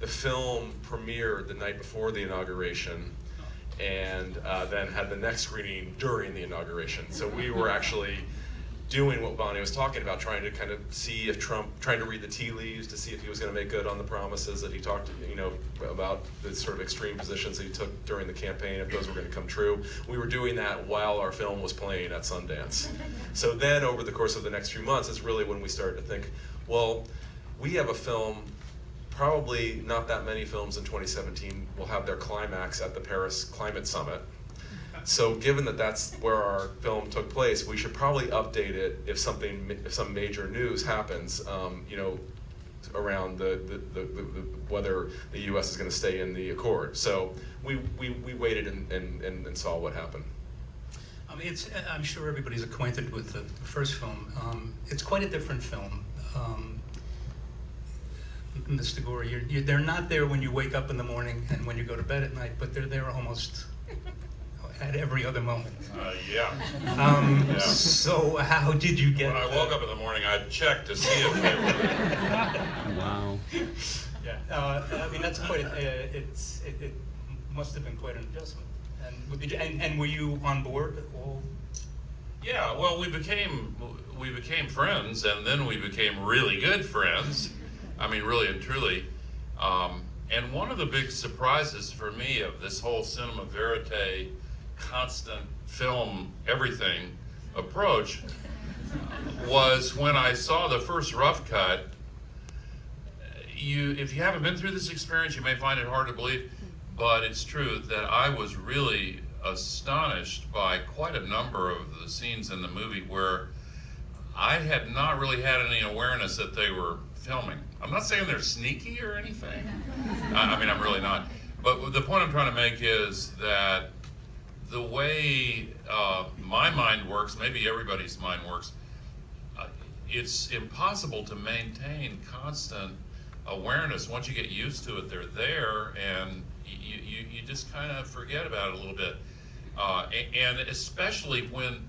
the film premiered the night before the inauguration, and then had the next screening during the inauguration. So we were actually doing what Bonnie was talking about, trying to kind of see if trying to read the tea leaves to see if he was going to make good on the promises that he talked, about the sort of extreme positions that he took during the campaign, if those were going to come true. We were doing that while our film was playing at Sundance. So then over the course of the next few months is really when we started to think, well, we have a film, probably not that many films in 2017 will have their climax at the Paris Climate Summit. So given that that's where our film took place, we should probably update it if some major news happens, around the whether the U.S. is going to stay in the accord. So we waited and saw what happened. I mean, I'm sure everybody's acquainted with the first film. It's quite a different film. Mr. Gore, they're not there when you wake up in the morning and when you go to bed at night, but they're there almost at every other moment. Yeah. Yeah. So how did you get? When I woke up in the morning, I'd check to see if they were. Wow. Yeah. I mean, that's quite. It must have been quite an adjustment. And were you on board at all? Yeah. Well, we became friends, and then we became really good friends. I mean, really and truly. And one of the big surprises for me of this whole cinema verite, constant film everything approach was when I saw the first rough cut. If you haven't been through this experience, you may find it hard to believe, but it's true that I was really astonished by quite a number of the scenes in the movie where I had not really had any awareness that they were filming. I'm not saying they're sneaky or anything. I mean, I'm really not. But the point I'm trying to make is that the way my mind works, maybe everybody's mind works, it's impossible to maintain constant awareness. Once you get used to it, they're there, and you just kind of forget about it a little bit. And especially when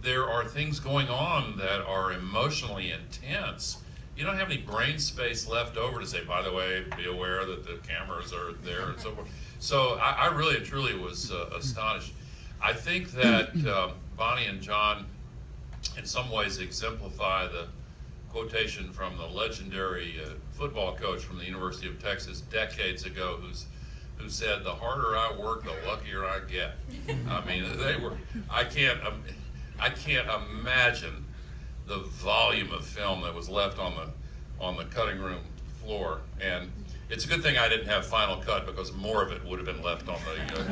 there are things going on that are emotionally intense, you don't have any brain space left over to say, by the way, be aware that the cameras are there and so forth. So I really and truly was astonished. I think that Bonnie and Jon in some ways exemplify the quotation from the legendary football coach from the University of Texas decades ago who said, the harder I work, the luckier I get. I mean, I can't imagine the volume of film that was left on the cutting room floor, and it's a good thing I didn't have Final Cut, because more of it would have been left on the